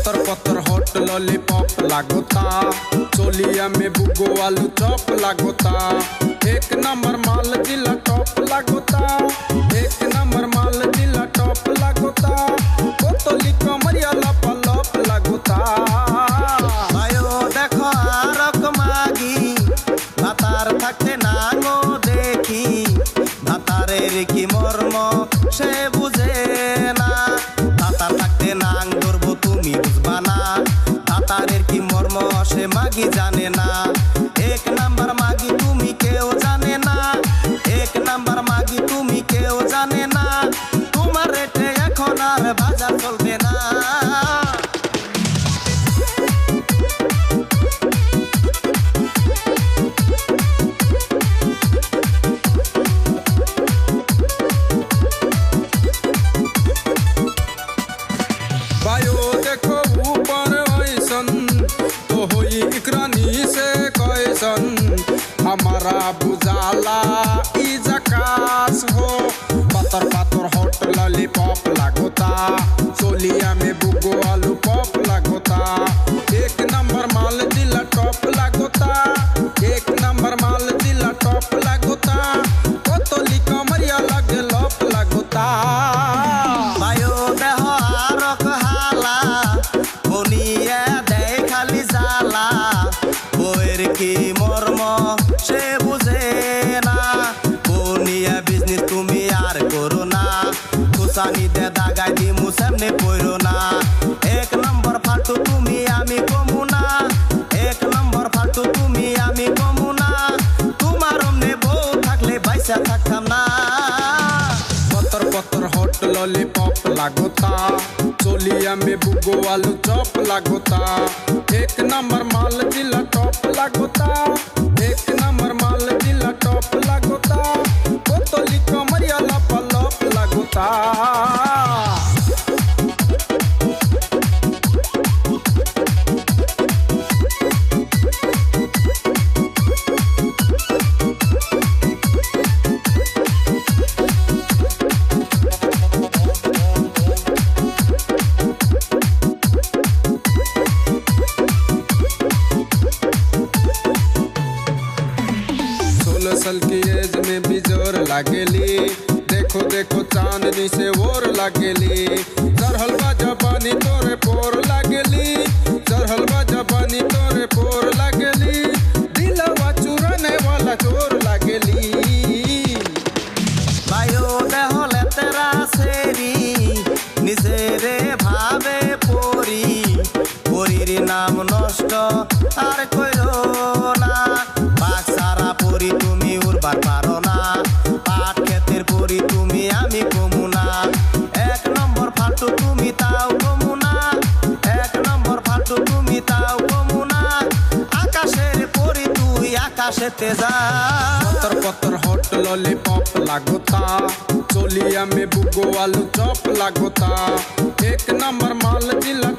पत्थर पत्थर hot lollipop लागोता, चोलिया में बुगो आलू चॉप लागोता। एक नंबर माल जिला टॉप लागोता, एक नंबर माल जिला टॉप लागोता। बोतली कमरिया लपा लप लागोता। आयो देखो आरक मागी भातार थाकते नांगो देखी, भातारेर की मर्म से बुझे ना। भातार थाकते नांग धरबो तुमी बुझबा ना, भातारेर की मर्म से मागी जाने ना। एक नंबर मागी तुमी केउ जाने ना, एक नंबर मागी तुमी केउ जाने ना। तुम्हार रेटे एखन आर बाजार चलबे ना। देखो ऊपर ऐसन तो होई इकरानी से कैसन, हमारा बुझाला ई जकास हो। पत्थर पत्थर हॉट लॉलीपॉप लागोता, चोलिया में बुगो आलू पॉप लागोता। एक नंबर माल जिला टॉप लागोता, एक नंबर माल जिला टॉप लागोता। बोतली कमरिया लगे लप लागोता। की मर्म से बुझे ना, बोनिया बिजनेस तुमी आर करो ना। खुशानी दे दागाई दिमु सामने पड़ो ना। एक नंबर फालतू तुमी आमी कमु ना, एक नंबर फालतू तुमी आमी कमु ना। तुम्हार हमने बউ থাকলে বাইসা থাকতাম না। पत्थर पत्थर हॉट लॉलीपॉप लागोता, चोलिया में बुगो आलू चॉप लागोता। एक नंबर माल जिला टॉप लागोता, एक नंबर माल जिला टॉप लागोता। बोतली कमरिया लपा लप लागोता। साल की एज में भी जोर लागेली, देखो देखो चांदनी से और लागेली। चढ़लवा जबानी तोरे पोर लागेली, चढ़लवा जबानी तोरे पोर लागेली। दिलवा चुराने वाला चोर लागेली। भाइयों देहले तेरा सेरी निजेरे भावे पोरी, पोरीर नाम नष्ट आर कइरो ना। बाक्सारा पोरी तुमी उड़बार पारो ना, पाट खेतेर पोरी तुमी आमी कमु ना। एक नम्बर फालतू तुमी ताও कमु ना, एक नम्बर फालतू तुमी ताও कमु ना। आकाशेर पोरी तुई आकाशेते जा। पत्थर पत्थर हॉट लॉलीपॉप लागोता, चोलिया में बुगो आलू चॉप लागोता। एक नंबर माल जिला